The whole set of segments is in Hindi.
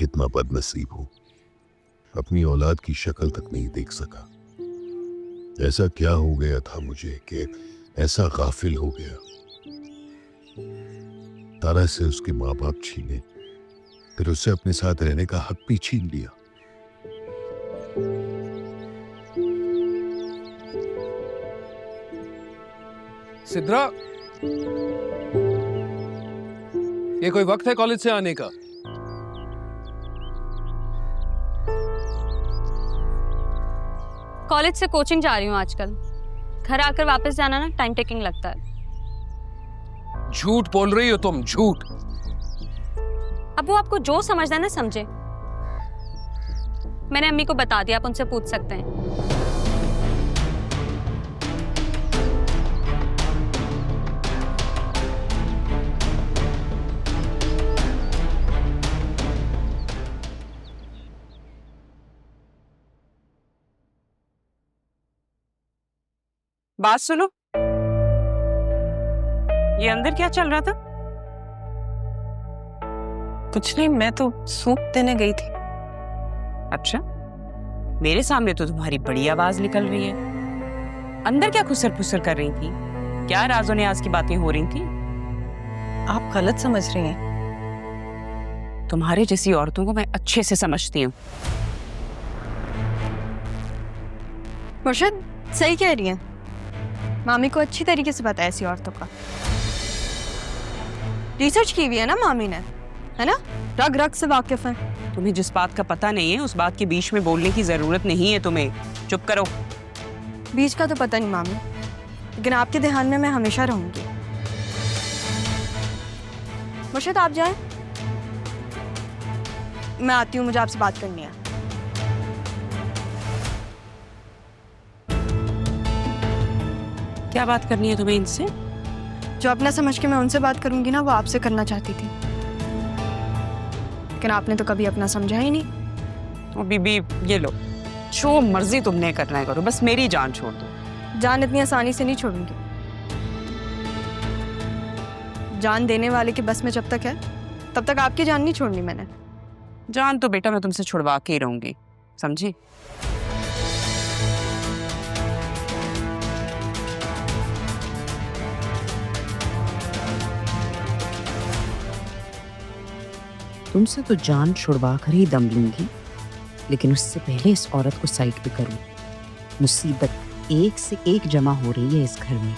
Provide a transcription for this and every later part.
कितना बदनसीब हूं, अपनी औलाद की शक्ल तक नहीं देख सका। ऐसा क्या हो गया था मुझे कि ऐसा गाफिल हो गया। तारा से उसके माँ बाप छीने, फिर उससे अपने साथ रहने का हक भी छीन लिया। सिद्रा, ये कोई वक्त है कॉलेज से आने का? कॉलेज से कोचिंग जा रही हूँ आजकल। घर आकर वापस जाना ना टाइम टेकिंग लगता है। झूठ बोल रही हो तुम, झूठ। अब वो आपको जो समझना है ना समझे। मैंने अम्मी को बता दिया, आप उनसे पूछ सकते हैं। बात सुनो, ये अंदर क्या चल रहा था? कुछ नहीं, मैं तो सूप देने गई थी। अच्छा, मेरे सामने तो तुम्हारी बड़ी आवाज निकल रही है। अंदर क्या खुसर फुसर कर रही थी? क्या राजो ने आज की बातें हो रही थी? आप गलत समझ रही हैं। तुम्हारे जैसी औरतों को मैं अच्छे से समझती हूँ। मुर्शद सही कह रही हैं। मामी को अच्छी तरीके से पता है ऐसी औरतों का। रिसर्च की हुई है ना मामी ने, है ना? रग रग से वाकिफ है। तुम्हें जिस बात का पता नहीं है उस बात के बीच में बोलने की जरूरत नहीं है तुम्हें। चुप करो। बीच का तो पता नहीं मामी, लेकिन आपके ध्यान में मैं हमेशा रहूंगी। मुर्शद आप जाएं, मैं आती हूँ, मुझे आपसे बात करनी है। क्या बात करनी है तुम्हें इनसे? जो अपना समझ के मैं उनसे बात करूंगी ना, वो आपसे करना चाहती थी, लेकिन आपने तो कभी अपना समझा ही नहीं। तो बीबी ये लो, जो मर्जी तुमने करना है करो, बस मेरी जान छोड़ दो। जान इतनी आसानी से नहीं छोड़ूंगी। जान देने वाले के बस में जब तक है तब तक आपकी जान नहीं छोड़नी मैंने। जान तो बेटा मैं तुमसे छुड़वा के ही रहूंगी, समझी? तुमसे तो जान छुड़वा कर ही दम लूंगी, लेकिन उससे पहले इस औरत को साइड पे करूं। मुसीबत एक से एक जमा हो रही है इस घर में।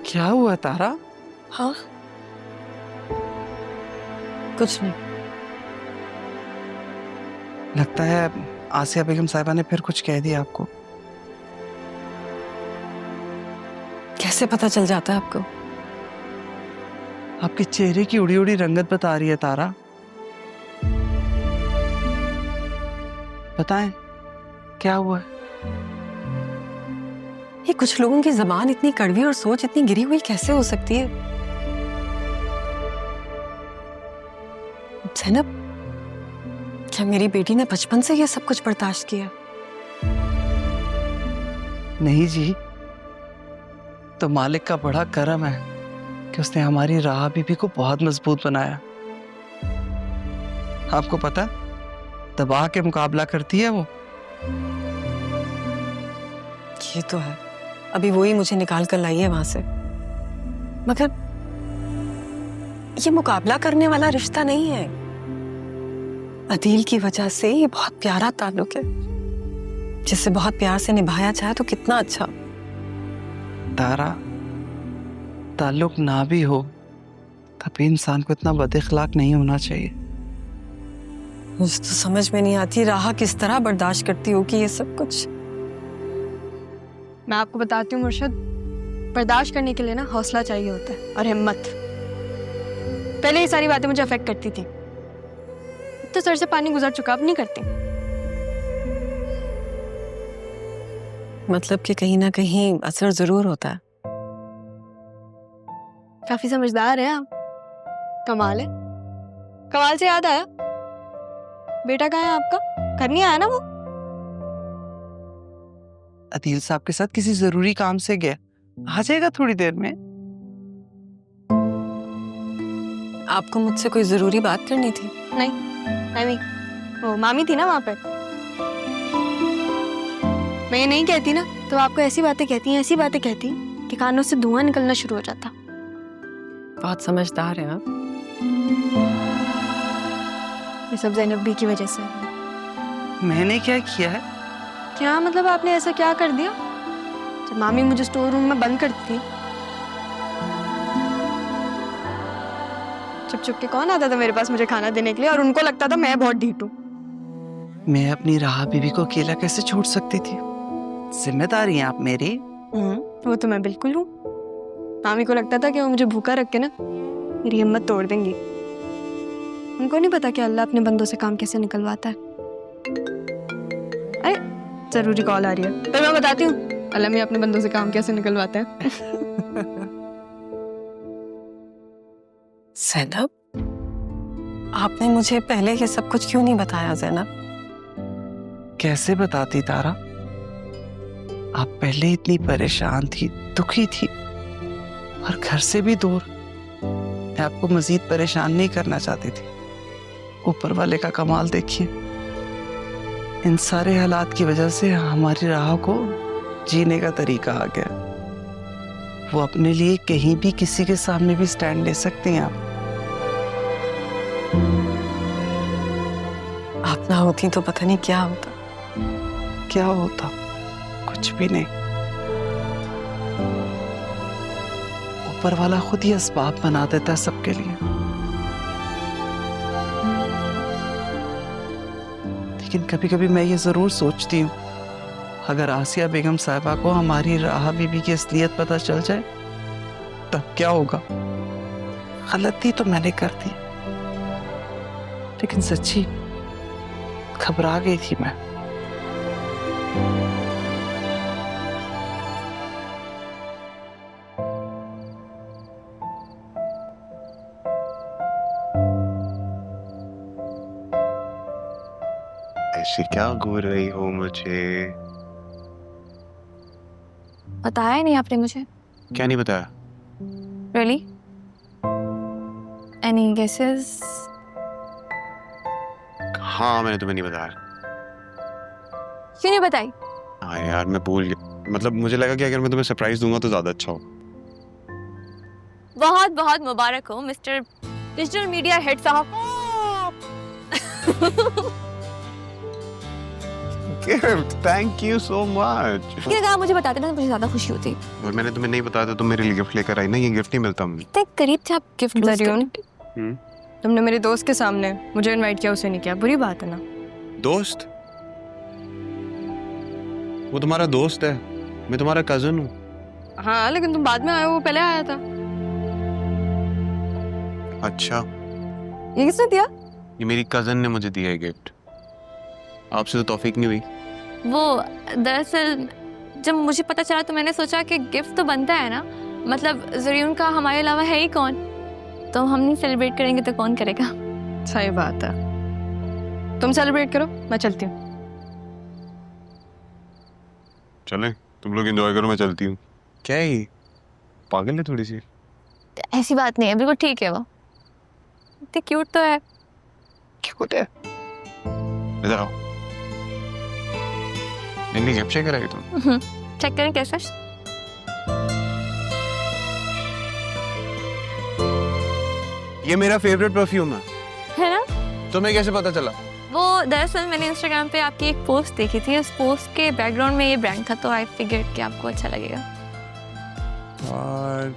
क्या हुआ तारा? हाँ, कुछ नहीं। लगता है आसिया बेगम साहिबा ने फिर कुछ कह दिया आपको। कैसे पता चल जाता है आपको? आपके चेहरे की उड़ी उड़ी रंगत बता रही है तारा। बताएं क्या हुआ है? ये कुछ लोगों की जबान इतनी कड़वी और सोच इतनी गिरी हुई कैसे हो सकती है? ज़ैनब, क्या मेरी बेटी ने बचपन से ये सब कुछ बर्दाश्त किया? नहीं जी, तो मालिक का बड़ा करम है कि उसने हमारी राह बीबी को बहुत मजबूत बनाया। आपको पता, दबा के मुकाबला करती है वो। ये तो है, अभी वही मुझे निकाल कर लाई है वहां से। मगर ये मुकाबला करने वाला रिश्ता नहीं है। अदील की वजह से ये बहुत प्यारा ताल्लुक है, जिसे बहुत प्यार से निभाया जाए तो कितना अच्छा। तारा, ताल्लुक ना भी हो तब भी इंसान को इतना बदअखलाक नहीं होना चाहिए। मुझे तो समझ में नहीं आती राह किस तरह बर्दाश्त करती होगी ये सब कुछ। मैं आपको बताती हूँ मुर्शद, बर्दाश्त करने के लिए ना हौसला चाहिए होता है और हिम्मत। पहले ये सारी बातें मुझे अफेक्ट करती थी, तो सर से पानी गुजर चुका, अब नहीं करती। मतलब कि कहीं ना कहीं असर जरूर होता है। काफी समझदार हैं आप। कमाल है। कमाल से याद आया, बेटा कहाँ है आपका? घर नहीं आया ना वो? अदील साहब के साथ किसी जरूरी काम से गया, आ जाएगा थोड़ी देर में। आपको मुझसे कोई जरूरी बात करनी थी? नहीं, वो मामी थी ना वहां पे। मैं ये नहीं कहती ना तो आपको ऐसी बातें कहती कि कानों से धुआं निकलना शुरू हो जाता। बहुत समझदार है आप। ये सब ज़ैनब बी की वजह से। मैंने क्या किया है? क्या मतलब आपने ऐसा क्या कर दिया? जब मामी मुझे स्टोर रूम में बंद करती थी, चुप के कौन आता था मेरे पास मुझे खाना देने के लिए, और उनको लगता था मैं बहुत ढीठ हूँ। मैं अपनी राह बीबी को अकेला कैसे छोड़ सकती थी? जिम्मेदारी है आप मेरी। वो तो मैं बिल्कुल हूँ। मामी को लगता था कि वो मुझे भूखा रख के ना मेरी हिम्मत तोड़ देंगी। उनको नहीं पता कि अल्लाह अपने बंदों से काम कैसे निकलवाता है। अरे जरूरी कॉल आ रही है, पर मैं बताती हूँ अल्लाह में अपने बंदों से काम कैसे निकलवाता है। ज़ैनब, आपने मुझे पहले ये सब कुछ क्यों नहीं बताया ज़ैनब? कैसे बताती तारा? आप पहले इतनी परेशान थी, दुखी थी, और घर से भी दूर। मैं आपको मजीद परेशान नहीं करना चाहती थी। ऊपर वाले का कमाल देखिए, इन सारे हालात की वजह से हमारी राह को जीने का तरीका आ गया। वो अपने लिए कहीं भी किसी के सामने भी स्टैंड ले सकते हैं। आप ना होती तो पता नहीं क्या होता। क्या होता? कुछ भी नहीं। ऊपर वाला खुद ही असबाब बना देता है सबके लिए। लेकिन कभी कभी मैं ये जरूर सोचती हूँ, अगर आसिया बेगम साहिबा को हमारी राह बीबी की असलियत पता चल जाए तब क्या होगा? गलती तो मैंने कर दी, लेकिन सच्ची घबरा गई थी मैं। ऐसी क्या घूर रही हो मुझे? बताया ही नहीं आपने मुझे। क्या नहीं बताया? रियली? Any guesses? हाँ, मैंने तुम्हें नहीं बताया। क्यों नहीं बताई? हाँ यार, मैं भूल गया। मतलब मुझे लगा कि अगर मैं तुम्हें सरप्राइज दूंगा तो ज्यादा अच्छा हो। बहुत बहुत मुबारक हो मिस्टर डिजिटल मीडिया हेड साहब। Gift, thank you so much. ये कहा मुझे बताते ना मुझे ज्यादा खुशी होती। और मैंने तुम्हें नहीं बताया तो तुम मेरे लिए गिफ्ट लेकर आई ना। ये गिफ्ट नहीं मिलता मुझे। इतने करीब थे आप गिफ्ट जरियून, हम्म? तुमने मेरे दोस्त के सामने मुझे इनवाइट किया, उसे नहीं किया, बुरी बात है ना? दोस्त? वो तुम्हारा दोस्त है, मैं तुम्हारा कजन हूँ। हाँ लेकिन तुम बाद में आए हो, वो पहले आया था। अच्छा, ये किसने दिया? ये मेरी कजन ने मुझे दिया है गिफ्ट। आपसे तो तौफीक नहीं हुई। वो दरअसल जब मुझे पता चला तो मैंने सोचा कि गिफ्ट तो बनता है ना, मतलब जरियून का हमारे अलावा है ही कौन, तो हम नहीं सेलिब्रेट करेंगे तो कौन करेगा। सही बात है, तुम सेलिब्रेट करो, मैं चलती हूँ। चलें, तुम लोग एंजॉय करो, मैं चलती हूँ। क्या है ये? पागल है थोड़ी सी। ऐसी बात नहीं है, बिल्कुल ठीक है। वो इतनी क्यूट तो है। क्यूट है। इधर आओ। नहीं गिफ्ट चेक कराई तुम? चेक करें कैसा। ये मेरा फेवरेट परफ्यूम है ना? तुम्हें कैसे पता चला? वो दरअसल मैंने इंस्टाग्राम पे आपकी एक पोस्ट देखी थी, उस पोस्ट के बैकग्राउंड में ये ब्रांड था, तो आई फिगर्ड कि आपको अच्छा लगेगा। और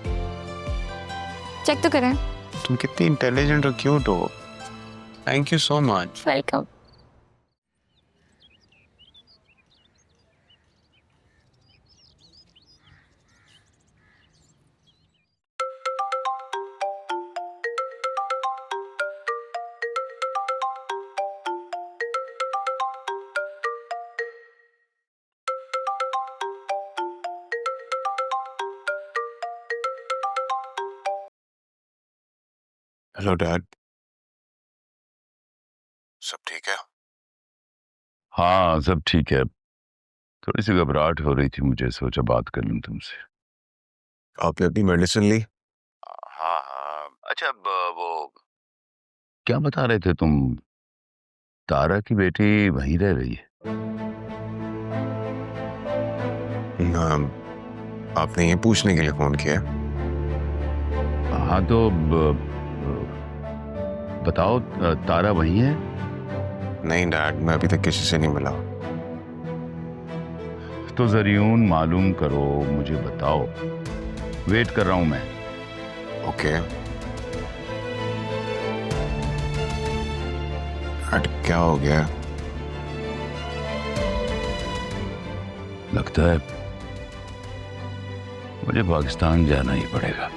चेक तो करें। तुम कितनी इंटेलिजेंट और क्यूट हो। Thank you so much. Welcome. Hello dad, सब ठीक है? हाँ सब ठीक है। थोड़ी सी घबराहट हो रही थी मुझे, सोचा बात कर लूं तुमसे। आपने अपनी मेडिसिन ली? हाँ हाँ। अच्छा अब वो क्या बता रहे थे तुम, तारा की बेटी वहीं रह रही है? हाँ, आपने ये पूछने के लिए फोन किया? हाँ तो बताओ, तारा वहीं है? नहीं डैड, मैं अभी तक किसी से नहीं मिला। तो जरियून मालूम करो, मुझे बताओ, वेट कर रहा हूं मैं। ओके डैड, क्या हो गया? लगता है मुझे पाकिस्तान जाना ही पड़ेगा।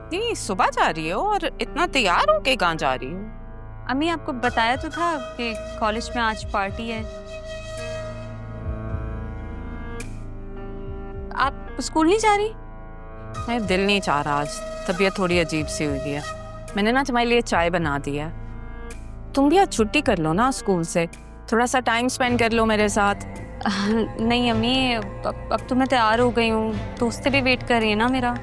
इतनी सुबह जा रही हो और इतना तैयार होके कहाँ जा रही हो? अम्मी आपको बताया तो था कि कॉलेज में आज पार्टी है। आप स्कूल नहीं जा रही? मेरा दिल नहीं चाह रहा आज, तबीयत थोड़ी अजीब सी हुई है। मैंने ना तुम्हारे लिए चाय बना दी है, तुम भी आज छुट्टी कर लो ना स्कूल से, थोड़ा सा टाइम स्पेंड कर लो मेरे साथ। नहीं अम्मी, अब तो मैं तैयार हो गई हूँ, दोस्तें भी वेट कर रही है ना मेरा।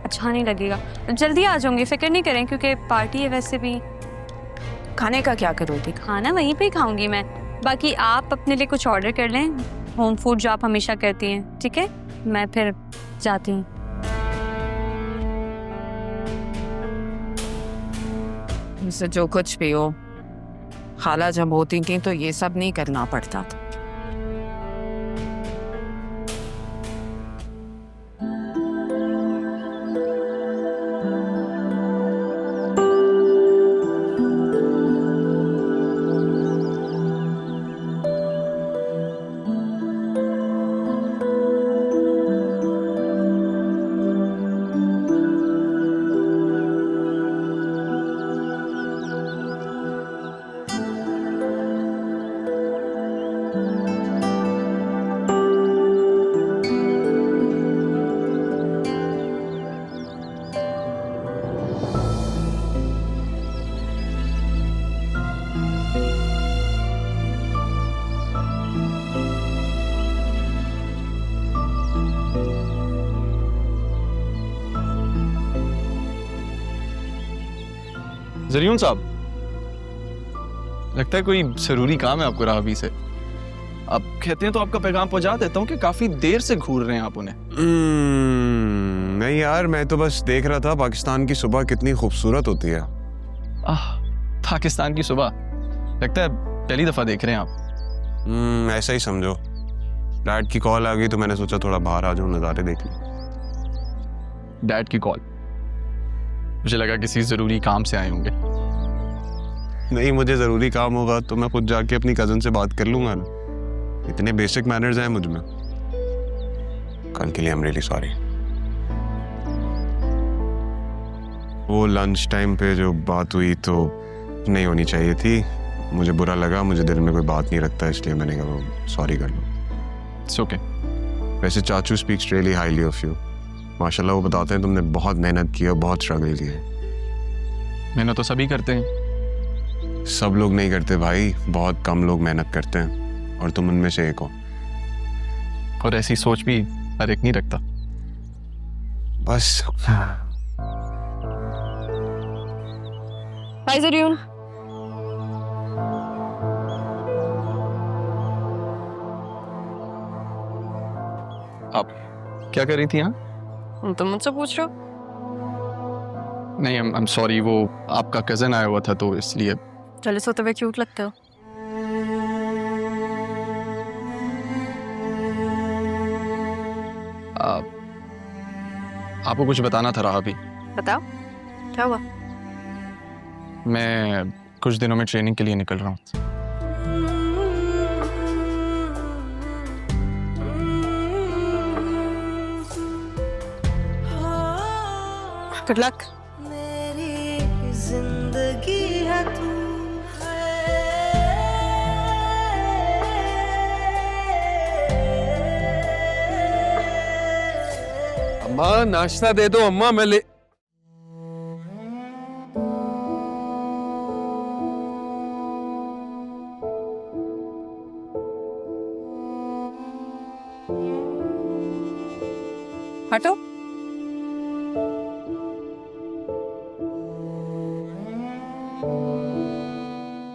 अच्छा नहीं लगेगा, जल्दी आ जाऊंगी, फिक्र नहीं करें, क्योंकि पार्टी है। वैसे भी खाने का क्या करोगी? खाना वहीं पे खाऊंगी मैं। बाकी आप अपने लिए कुछ ऑर्डर कर लें, होम फूड जो आप हमेशा करती हैं, ठीक है? मैं फिर जाती हूँ। मुझसे जो कुछ भी हो, खाला जब होती थी तो ये सब नहीं करना पड़ता था। जरियून साहब, लगता है कोई जरूरी काम है आपको रावी से। आप कहते हैं तो आपका पैगाम पहुंचा देता हूँ कि काफी देर से घूर रहे हैं आप उन्हें। नहीं यार, मैं तो बस देख रहा था पाकिस्तान की सुबह कितनी खूबसूरत होती है। पाकिस्तान की सुबह? लगता है पहली दफा देख रहे हैं आप। ऐसा ही समझो। डैड की कॉल आ गई तो मैंने सोचा थोड़ा बाहर आ जाऊं, नज़ारे देख लूं। डैड की कॉल? मुझे लगा किसी जरूरी काम से आए होंगे। नहीं, मुझे जरूरी काम होगा तो मैं खुद जाके अपनी कजन से बात कर लूंगा ना। इतने बेसिक मैनर्स हैं मुझ में। कल के लिए आई एम रियली सॉरी। वो लंच टाइम पे जो बात हुई तो नहीं होनी चाहिए थी। मुझे बुरा लगा, मुझे दिल में कोई बात नहीं रखता, इसलिए मैंने कहा सॉरी कर लो। It's okay. वैसे चाचू speaks really highly of you. माशाल्लाह वो बताते हैं तुमने बहुत मेहनत की और बहुत स्ट्रगल की है। मेहनत तो सभी करते हैं। सब लोग नहीं करते भाई, बहुत कम लोग मेहनत करते हैं और तुम उनमें से एक हो। और ऐसी सोच भी हर एक नहीं रखता। बस हाय ज़रियून। आप क्या कर रही थी यहाँ? तुम मुझसे पूछ रहे हो? नहीं, आई एम सॉरी, वो आपका कजन आया हुआ था तो इसलिए। चले सोते हुए क्यूट लगते हो। आपको कुछ बताना था राहा भी। बताओ क्या हुआ? मैं कुछ दिनों में ट्रेनिंग के लिए निकल रहा हूँ। Good luck. अम्मा नाश्ता दे दो अम्मा, मैं ले। हटो।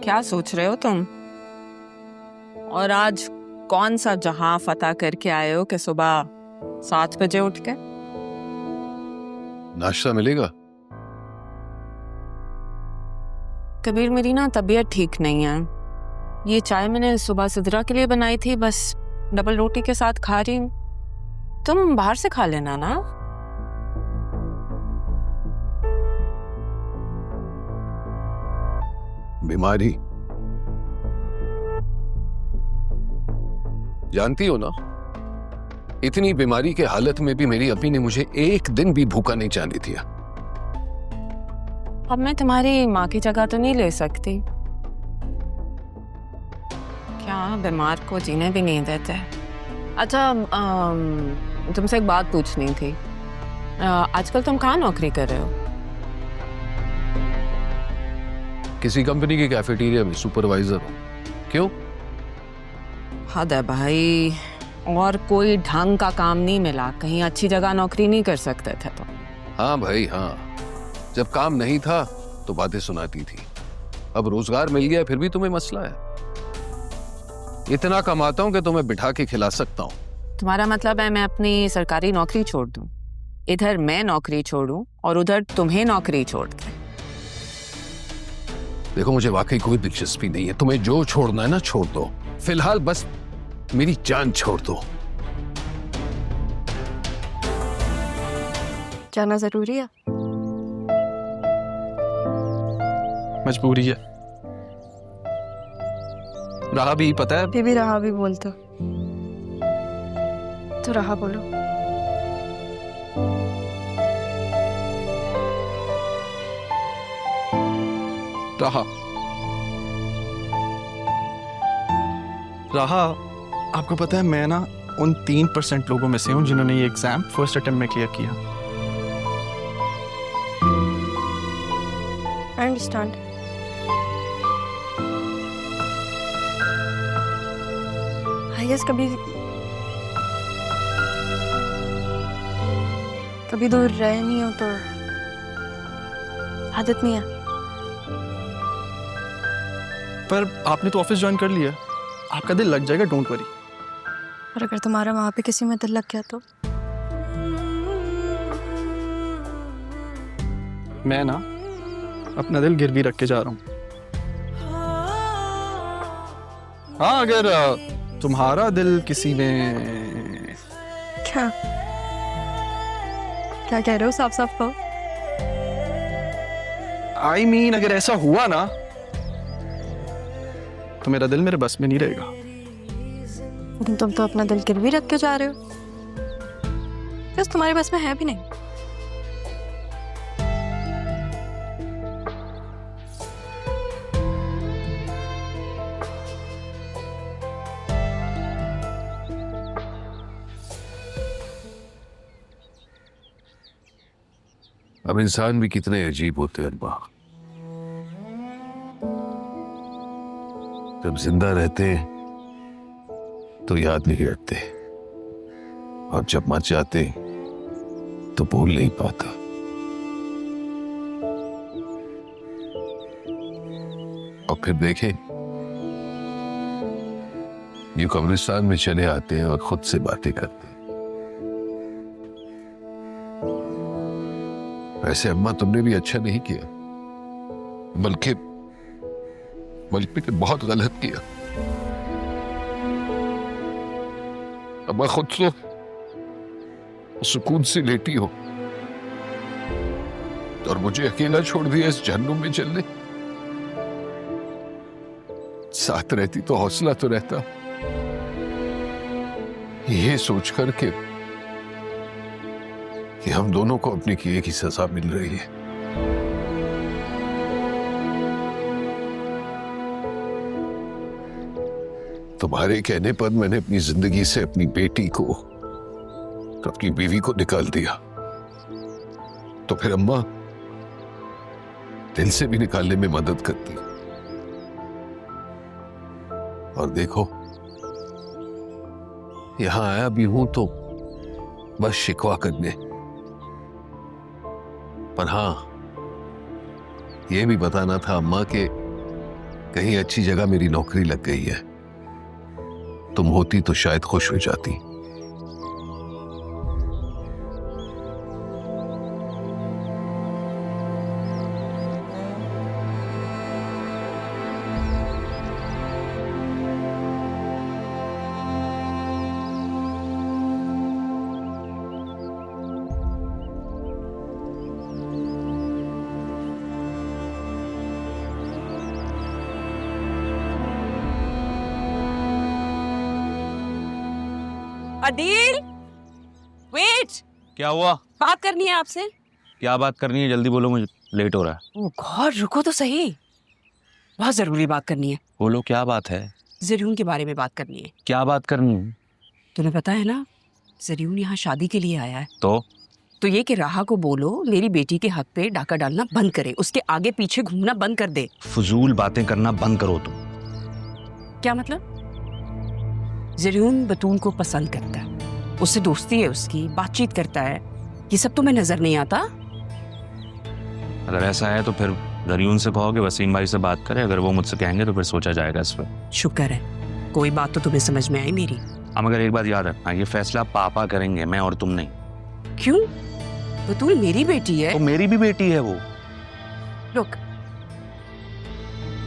क्या सोच रहे हो तुम? और आज कौन सा जहां फतह करके आए हो कि सुबह 7 बजे उठ के? नाश्ता मिलेगा? कबीर, मेरी ना तबीयत ठीक नहीं है। ये चाय मैंने सुबह सिद्रा के लिए बनाई थी, बस डबल रोटी के साथ खा रही हूँ। तुम बाहर से खा लेना ना। बीमारी जानती हो ना, इतनी बीमारी के हालत में भी मेरी अम्मी ने मुझे एक दिन भी भूखा नहीं जाने दिया। अब मैं तुम्हारी माँ की जगह तो नहीं ले सकती। क्या बीमार को जीने भी नहीं देते। अच्छा, तुमसे एक बात पूछनी थी। आजकल तुम कहाँ नौकरी कर रहे हो? किसी कंपनी के कैफेटेरिया में सुपरवाइजर हूँ। क्यों? हद है भाई, और कोई ढंग का काम नहीं मिला? कहीं अच्छी जगह नौकरी नहीं कर सकते थे तो? हाँ भाई हाँ, जब काम नहीं था तो बातें सुनाती थी, अब रोजगार मिल गया फिर भी तुम्हें मसला है। इतना कमाता हूं कि तुम्हें बिठा के खिला सकता हूं। तुम्हारा मतलब है मैं अपनी सरकारी नौकरी छोड़ दूं? इधर मैं नौकरी छोड़ूं और उधर तुम्हें नौकरी छोड़ दें? देखो मुझे वाकई कोई दिलचस्पी नहीं है, तुम्हें जो छोड़ना है ना छोड़ दो। फिलहाल बस मेरी जान छोड़ दो। जाना जरूरी है? मजबूरी है। राहा भी पता है। भी रहा भी बोलते हो तो रहा बोलो। राहा, आपको पता है मैं ना उन 3% लोगों में से हूं जिन्होंने ये एग्जाम फर्स्ट अटेम्प्ट में क्लियर किया। I understand. आई गेस कभी दूर रहे नहीं हो तो आदत नहीं है। पर आपने तो ऑफिस ज्वाइन कर लिया, आपका दिल लग जाएगा, डोंट वरी। और अगर तुम्हारा वहां पे किसी में दिल लग गया तो? मैं ना अपना दिल गिरवी रख के जा रहा हूँ। हाँ, अगर तुम्हारा दिल किसी में... क्या क्या कह रहे हो? साफ साफ कहो। I mean, अगर ऐसा हुआ ना तो मेरा दिल मेरे बस में नहीं रहेगा। लेकिन तुम तो अपना दिल गिरवी रख के जा रहे हो, बस तुम्हारे बस में है भी नहीं। अब इंसान भी कितने अजीब होते हैं अम्मा। जब जिंदा रहते हैं तो याद नहीं रखते, और जब मर जाते तो भूल नहीं पाता। और फिर देखें, ये कब्रिस्तान में चले आते हैं और खुद से बातें करते हैं। वैसे अम्मा तुमने भी अच्छा नहीं किया, बल्कि बहुत गलत किया। अम्मा खुद तो सुकून से लेटी हो और मुझे अकेला छोड़ दिया इस जहन्नुम में चलने। साथ रहती तो हौसला तो रहता, ये सोचकर कि हम दोनों को अपने किए की सजा मिल रही है। तुम्हारे कहने पर मैंने अपनी जिंदगी से अपनी बेटी को, अपनी बीवी को निकाल दिया, तो फिर अम्मा दिल से भी निकालने में मदद करती। और देखो, यहां आया भी हूं तो बस शिकवा करने, पर हां, यह भी बताना था अम्मा के कहीं अच्छी जगह मेरी नौकरी लग गई है। तुम होती तो शायद खुश हो जाती। अदील, वेट। क्या हुआ? बात करनी है आपसे। क्या बात करनी है? जल्दी बोलो, मुझे लेट हो रहा है। ओह गॉड, रुको तो सही, बहुत जरूरी बात करनी है। बोलो, क्या बात है? जरीन के बारे में बात करनी है। क्या बात करनी है? तुम्हें पता है ना, जरीन यहाँ शादी के लिए आया है। तो ये कि राहा को बोलो मेरी बेटी के हक पे डाका डालना बंद करे, उसके आगे पीछे घूमना बंद कर दे। फजूल बातें करना बंद करो तुम। क्या मतलब? जरीन बतूल को पसंद करता है, उससे दोस्ती है, उसकी बातचीत करता है, ये सब तुम्हें नजर नहीं आता? अगर ऐसा है तो फिर जरीन से कहो कि वसीम भाई से बात करे। अगर वो मुझसे कहेंगे तो फिर सोचा जाएगा इस पर। शुक्र है कोई बात तो तुम्हें समझ में आई मेरी। अब मगर एक बात याद रखना, ये फैसला पापा करेंगे, मैं और तुम नहीं। क्यों? बतूल मेरी बेटी है। तो मेरी भी बेटी है वो। रुक,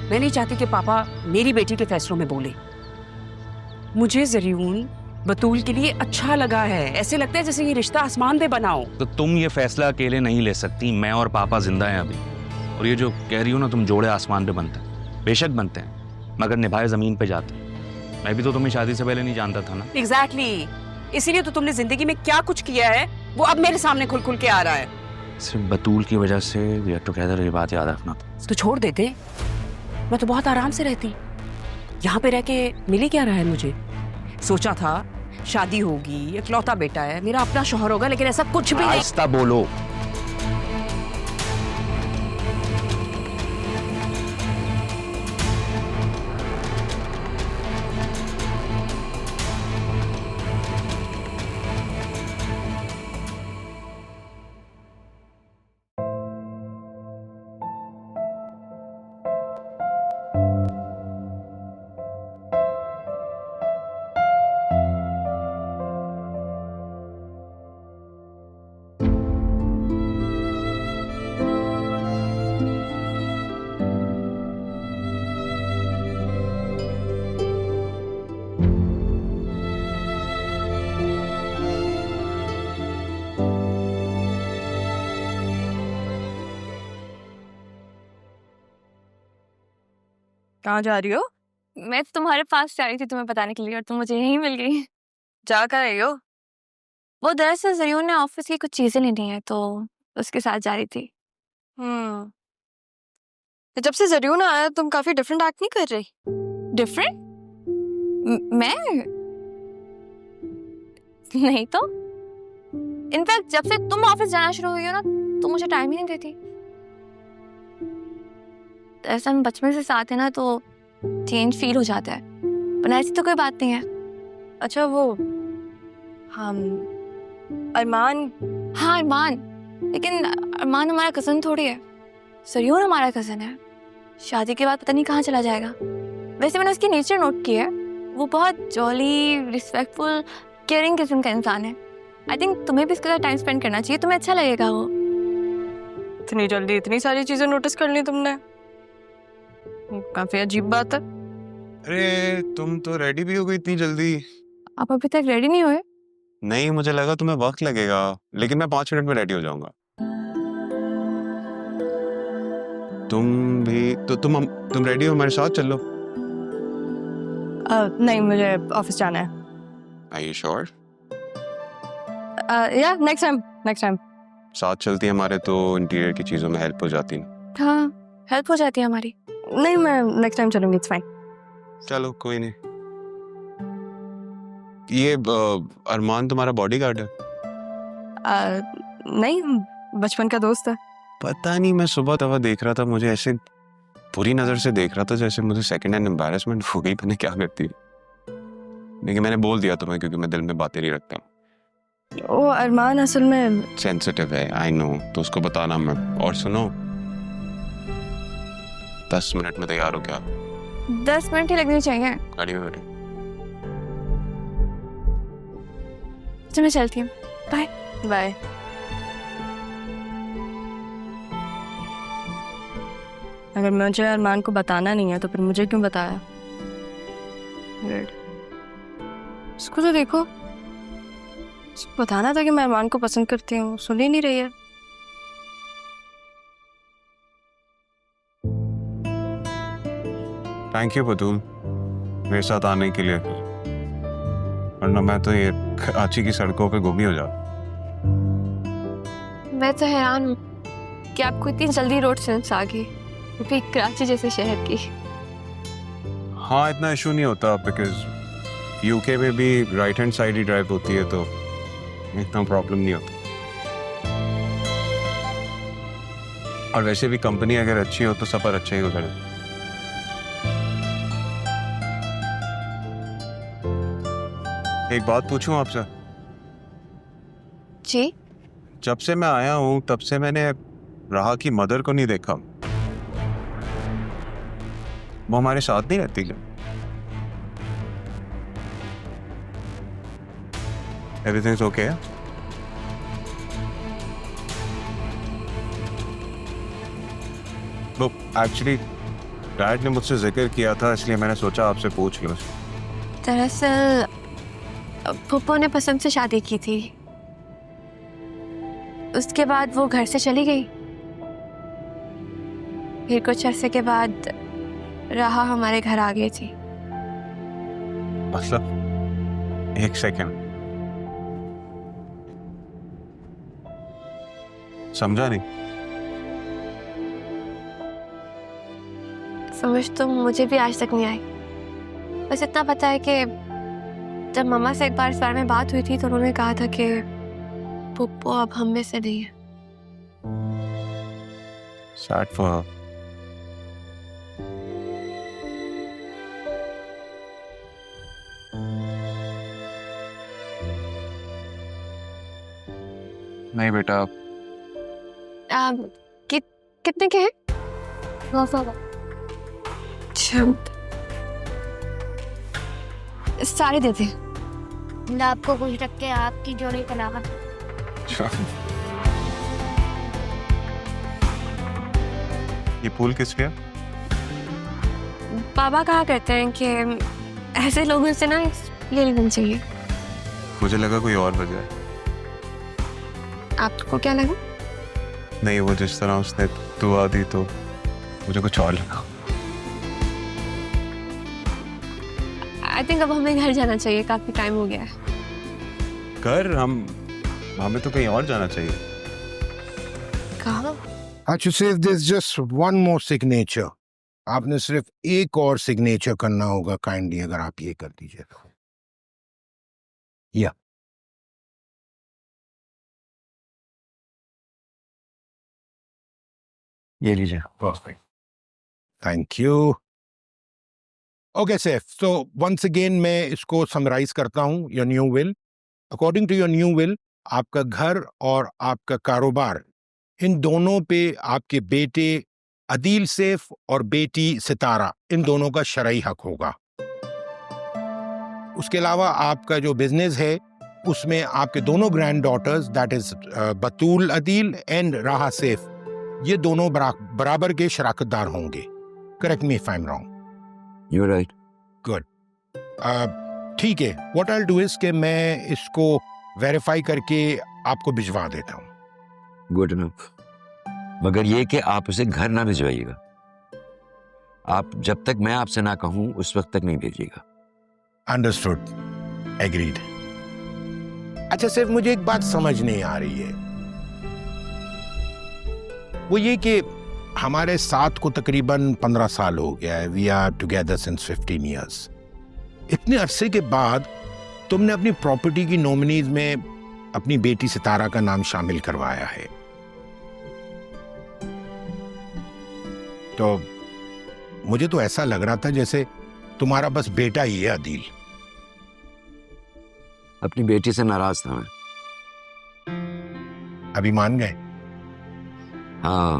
मैं नहीं चाहती कि पापा मेरी बेटी के फैसलों में बोले। मुझे जरीन बतूल के लिए अच्छा लगा है, ऐसे लगता है जैसे ये रिश्ता आसमान पे बनाओ। तो तुम ये फैसला अकेले नहीं ले सकती, मैं और पापा जिंदा हैं अभी। और ये जो कह रही हो ना तुम, जोड़े आसमान पे बनते हैं, बेशक बनते हैं, मगर निभाए जमीन पे जाते हैं। मैं भी तो तुम्हें शादी से पहले नहीं जानता था ना। एग्जैक्टली, इसीलिए तो तुमने जिंदगी में क्या कुछ किया है वो अब मेरे सामने खुल खुल के आ रहा है। सिर्फ बतूल की वजह से ये तो कहते, ये बात याद रखना। तो छोड़ देते, मैं तो बहुत आराम से रहती। यहाँ पे रह के मिली क्या रहा है मुझे? सोचा था शादी होगी, इकलौता बेटा है, मेरा अपना शौहर होगा, लेकिन ऐसा कुछ भी नहीं। आहिस्ता बोलो। कहाँ जा रही हो? मैं तो तुम्हारे पास से आ रही थी तुम्हें बताने के लिए, और तुम मुझे यहीं मिल गई। जा कर रही हो? वो दरअसल जरीन ने ऑफिस की कुछ चीजें लेनी है तो उसके साथ जा रही थी। जब से जरीन आया तुम काफी डिफरेंट एक्ट नहीं कर रही। डिफरेंट? मैं नहीं तो। इनफैक्ट जब से तुम ऑफिस जाना शुरू हुई हो ना, तुम मुझे टाइम ही नहीं देती। ऐसा हम बचपन से साथ है ना, तो चेंज फील हो जाता है, पर ऐसी तो कोई बात नहीं है। अच्छा वो हम अरमान। हाँ अरमान, लेकिन अरमान हमारा कज़न थोड़ी है। सरयून हमारा कज़न है, शादी के बाद पता नहीं कहाँ चला जाएगा। वैसे मैंने उसकी नेचर नोट की है, वो बहुत जॉली, रिस्पेक्टफुल, केयरिंग किस्म का इंसान है। आई थिंक तुम्हें भी इसके साथ टाइम स्पेंड करना चाहिए, तुम्हें अच्छा लगेगा वो। इतनी जल्दी इतनी सारी चीजें नोटिस कर ली तुमने, काफी अजीब बात है। अरे तुम तो रेडी भी हो गई इतनी जल्दी? आप अभी तक रेडी नहीं हुए? नहीं, मुझे लगा तुम्हें वक्त लगेगा, लेकिन मैं 5 मिनट में रेडी हो जाऊंगा। तुम भी तो तुम रेडी हो, हमारे साथ चल लो। नहीं, मुझे ऑफिस जाना है। Are you sure? या नेक्स्ट टाइम साथ चलती हमारे तो इंटीरियर की चीजों में हेल्प हो जाती ना। हाँ, हेल्प हो जाती है हमारी। नहीं, मैं नेक्स्ट टाइम चलूंगी, इट्स फाइन। चलो कोई नहीं। ये अरमान तुम्हारा बॉडीगार्ड है? नहीं, बचपन का दोस्त है। पता नहीं, मैं सुबह तवा देख रहा था, मुझे ऐसे बुरी नजर से देख रहा था जैसे मुझे सेकंड हैंड एम्बैरेसमेंट हो गई, मैंने क्या करती। लेकिन मैंने बोल दिया तुम्हें, क्योंकि मैं दिल में बातें नहीं रखता। वो अरमान असल में सेंसिटिव है, आई नो, तो उसको बताना मैं। और सुनो, 10 मिनट में तैयार हो क्या? 10 मिनट ही लगने चाहिए। गाड़ी में बैठे। तो मैं चलती हूँ, बाय बाय। अगर मुझे अरमान को बताना नहीं है तो फिर मुझे क्यों बताया? Weird. इसको तो देखो, इसको बताना था कि मैं अरमान को पसंद करती हूँ, सुन ही नहीं रही है। थैंक यू बतूल, मेरे साथ आने के लिए, वरना मैं तो ये कराची की सड़कों पे गुम ही हो जाता। मैं तो हैरान हूँ कि आपको इतनी जल्दी रोड सेंस आ गई, वो भी कराची जैसे शहर की। हाँ, इतना इशू नहीं होता, बिकॉज यूके में भी राइट हैंड साइड ही ड्राइव होती है, तो इतना प्रॉब्लम नहीं होता। और वैसे भी कंपनी अगर अच्छी हो तो सफर अच्छा ही गुजरे। एक बात पूछूं आपसे? जी? जब से मैं आया हूं तब से मैंने राहा की मदर को नहीं देखा। वो हमारे साथ नहीं रहती क्या? Everything's okay? वो एक्चुअली डैड ने मुझसे जिक्र किया था, इसलिए मैंने सोचा आपसे पूछ लूं। दरअसल पप्पू ने पसंद से शादी की थी, उसके बाद वो घर से चली गई। फिर कुछ अरसे के बाद राहा हमारे घर आ गई थी। मतलब एक सेकंड, समझा नहीं। समझ तो मुझे भी आज तक नहीं आई, बस इतना पता है कि जब मम्मा से एक बार इस बारे में बात हुई थी तो उन्होंने कहा था कि पप्पू अब हम में से नहीं है। Sad for her. नहीं बेटा। कितने के हैं? 900। सारे देते हैं। आपको कुछ रख के आपकी जोड़ी बनावा। ये फूल किस लिए? पापा कहा करते हैं कि ऐसे लोगों से ना ले लेना चाहिए। मुझे लगा कोई और वजह है। आपको क्या लगा? नहीं, वो जिस तरह उसने दुआ दी तो मुझे कुछ और लगा। आई थिंक अब हमें घर जाना चाहिए, काफी टाइम हो गया है। घर? हमें तो कहीं और जाना चाहिए। कहाँ? Achusif, there's just one more signature. आपने सिर्फ एक और सिग्नेचर करना होगा, काइंडली अगर आप ये कर दीजिए तो। या ये लीजिए। Perfect, thank you. Okay Saif, so once again मैं इसको समराइज करता हूँ। Your new will, according to your new will, आपका घर और आपका कारोबार, इन दोनों पे आपके बेटे अदील सैफ और बेटी सितारा, इन दोनों का शरई हक होगा। उसके अलावा आपका जो बिजनेस है उसमें आपके दोनों grand daughters, that is Batool Adeel and Raha Saif, ये दोनों बराबर के शराकतदार होंगे। Correct me if I am wrong. You right. Good, ठीक है। What I will do is कि मैं इसको वेरीफाई करके आपको भिजवा देता हूँ। गुड इनफ, मगर ये कि आप उसे घर ना भिजवाइएगा। आप जब तक मैं आपसे ना कहूं उस वक्त तक नहीं भेजिएगा। Understood, agreed. अच्छा सिर्फ मुझे एक बात समझ नहीं आ रही है, वो ये कि हमारे साथ को तकरीबन 15 साल हो गया है। We are together since 15 years. इतने अरसे के बाद तुमने अपनी प्रॉपर्टी की नॉमिनीज में अपनी बेटी सितारा का नाम शामिल करवाया है, तो मुझे तो ऐसा लग रहा था जैसे तुम्हारा बस बेटा ही है अदील। अपनी बेटी से नाराज था मैं। अभी मान गए? हाँ,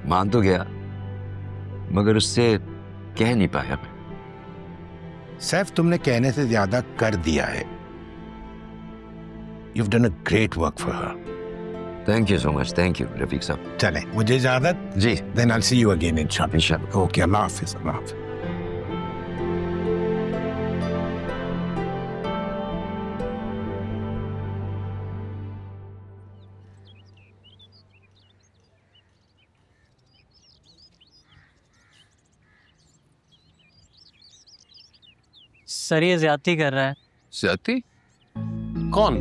मान तो गया, मगर उससे कह नहीं पाया मैं। सैफ, तुमने कहने से ज्यादा कर दिया है। You've done a great work for her. Thank you so much. Thank you Rafiq साहब। चलें, मुझे इजाजत। जी, Then I'll see you again इंशाल्लाह। इंशाल्लाह। ओके, अल्लाह हाफिज। अल्लाह हाफिज। सर ये ज्यादती कर रहा है। ज्यादती? कौन?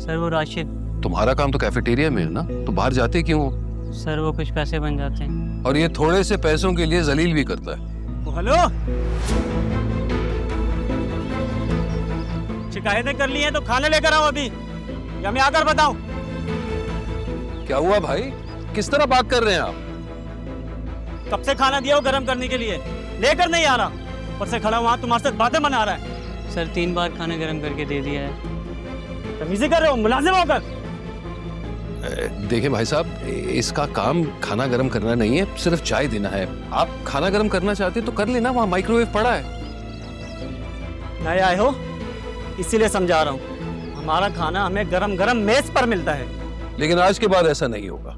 सर वो राशिद। तुम्हारा काम तो कैफेटेरिया में है ना, तो बाहर जाते क्यों हो? सर वो कुछ पैसे बन जाते हैं। और ये थोड़े से पैसों के लिए जलील भी करता है। हेलो, शिकायतें कर ली हैं तो खाने लेकर आओ अभी, या मैं आकर बताऊं? क्या हुआ भाई, किस तरह बात कर रहे हैं आप? कब से खाना दिया हो गर्म करने के लिए, लेकर नहीं आ रहा। ऊपर से खड़ा वहां तुम्हारे साथ बातें बना रहा है। सर 3 बार खाना गर्म करके दे दिया है। तमीज़ी कर रहे हो मुलाजिम होकर? देखिए भाई साहब, इसका काम खाना गर्म करना नहीं है, सिर्फ चाय देना है। आप खाना गर्म करना चाहते तो कर लेना, वहाँ माइक्रोवेव पड़ा है। नए आए हो इसीलिए समझा रहा हूँ, हमारा खाना हमें गरम गरम मेज पर मिलता है। लेकिन आज के बाद ऐसा नहीं होगा।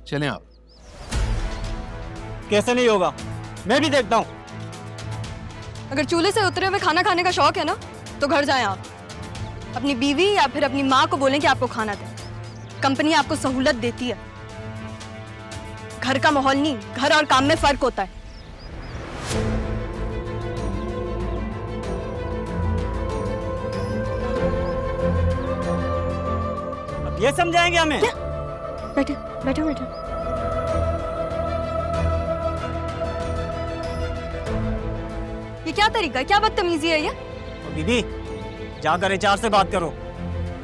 चलें आप। कैसे नहीं होगा, मैं भी देखता हूँ। अगर चूल्हे से उतरे हुए खाना खाने का शौक है ना, तो घर जाएं आप। अपनी बीवी या फिर अपनी माँ को बोलें कि आपको खाना दे। कंपनी आपको सहूलत देती है। घर का माहौल नहीं, घर और काम में फर्क होता है। अब ये समझाएंगे हमें? बैठे बैठो बैठो। ये क्या तरीका है, क्या बदतमीजी है ये? बीबी जाकर एचआर से बात करो।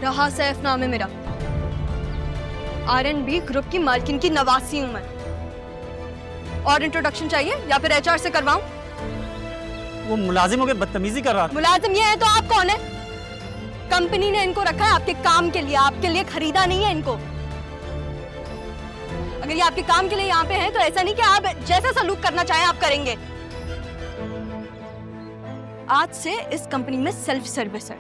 रहा सैफ नाम है मेरा, R&B ग्रुप की मालकिन की नवासी हूं मैं। और इंट्रोडक्शन चाहिए या फिर एचआर से करवाऊं? वो मुलाजिमों के बदतमीजी कर रहा था। मुलाजिम ये है तो आप कौन है? कंपनी ने इनको रखा है आपके काम के लिए, आपके लिए खरीदा नहीं है इनको। अगर ये आपके काम के लिए यहाँ पे हैं तो ऐसा नहीं कि आप जैसा सलूक करना चाहें आप करेंगे। आज से इस कंपनी में सेल्फ सर्विस है,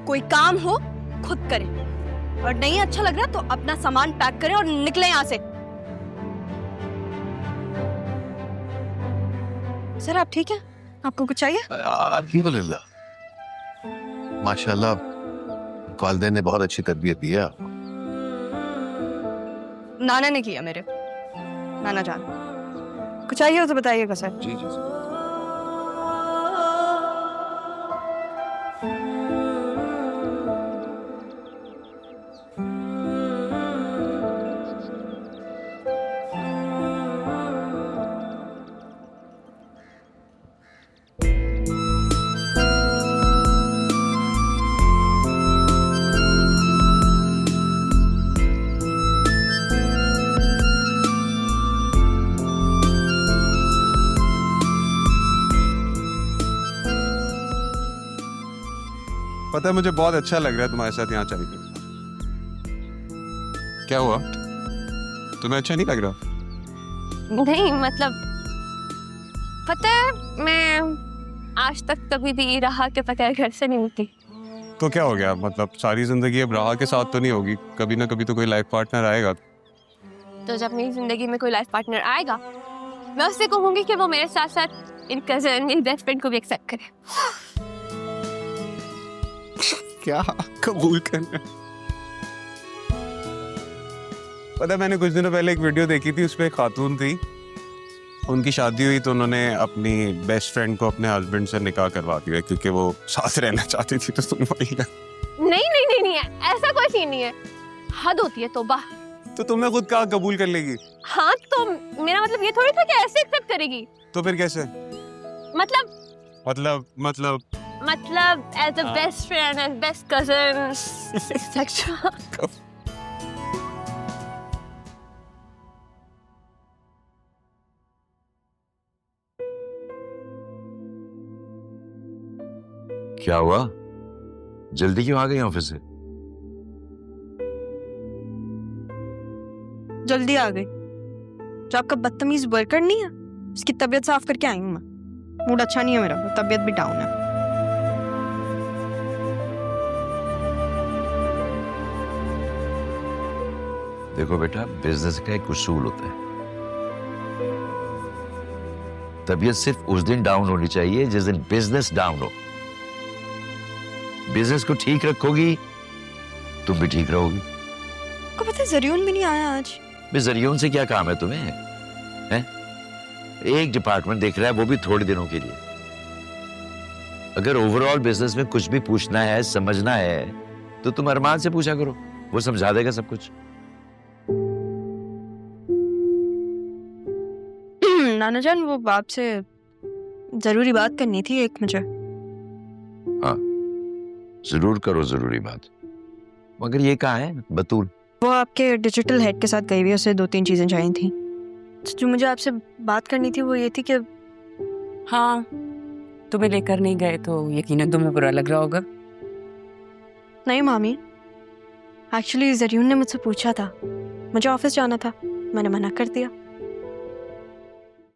कोई काम हो खुद करें, और नहीं अच्छा लग रहा तो अपना सामान पैक करें और निकलें यहाँ से। सर आप ठीक है? आपको कुछ चाहिए? अल्हम्दुलिल्लाह, माशाल्लाह, वालिदैन ने बहुत अच्छी तरबियत दी है आपको। नाना ने किया मेरे, नाना जान। कुछ चाहिए हो तो बताइएगा सर। जी जी। पता है मुझे बहुत अच्छा लग रहा है तुम्हारे साथ यहाँ चल के। क्या हुआ, तुम्हें अच्छा नहीं लग रहा? नहीं मतलब पता है, मैं आज तक कभी भी राहा के बगैर घर से नहीं निकली। तो क्या हो गया, मतलब सारी जिंदगी अब राहा के साथ तो नहीं होगी, कभी ना कभी तो कोई लाइफ पार्टनर आएगा। तो जब मेरी जिंदगी में कोई लाइफ पार्टनर आएगा, मैं उससे कहूंगी कि वो मेरे साथ साथ इन कजन, इन बेस्ट फ्रेंड को भी एक्सेप्ट करे। क्या कबूल करना? पता है मैंने कुछ दिनों पहले एक वीडियो देखी थी, उसमें एक खातून थी, उनकी शादी हुई तो उन्होंने अपनी बेस्ट फ्रेंड को अपने हस्बैंड से निकाह करवा दिया क्योंकि वो साथ रहना चाहती थी। तो तुम वही ना? नहीं नहीं नहीं नहीं है, ऐसा कोई सीन नहीं है, हद होती है तौबा। तो तुमने खुद कहा कबूल कर लेगी? हाँ तो मेरा मतलब ये थोड़ी था कि ऐसे एक्सेप्ट करेगी। तो फिर कैसे? मतलब as a best friend, as best cousin, etcetera. क्या हुआ, जल्दी क्यों आ गई ऑफिस से? जल्दी आ गई। जो आपका बदतमीज वर्कर नहीं है, उसकी तबीयत साफ करके आई हूँ मैं। मूड अच्छा नहीं है मेरा, तबीयत भी डाउन है। देखो बेटा, बिजनेस का एक उसूल होता है, तबीयत सिर्फ उस दिन डाउन होनी चाहिए जिस दिन बिजनेस डाउन हो। बिजनेस को ठीक रखोगी, तुम भी ठीक रहोगी। आपको पता है जरियून भी नहीं आया आज। जरियून से क्या काम है तुम्हें? हैं? एक डिपार्टमेंट देख रहा है, वो भी थोड़े दिनों के लिए। अगर ओवरऑल बिजनेस में कुछ भी पूछना है, समझना है, तो तुम अरमान से पूछा करो, वो समझा देगा सब कुछ। नाना जान, वो आपसे जरूरी बात करनी थी एक मुझे। हाँ जरूर करो जरूरी बात, मगर ये कहाँ है बतूल? वो आपके डिजिटल हेड के साथ गई हुई, उसे 2-3 चीजें चाहिए थी। जो मुझे आपसे बात करनी थी वो ये थी कि हाँ, तुम्हें लेकर नहीं गए तो यकीनन तुम्हें बुरा लग रहा होगा। नहीं मामी, एक्चुअली जरियून ने मुझसे पूछा था, मुझे ऑफिस जाना था, मैंने मना कर दिया।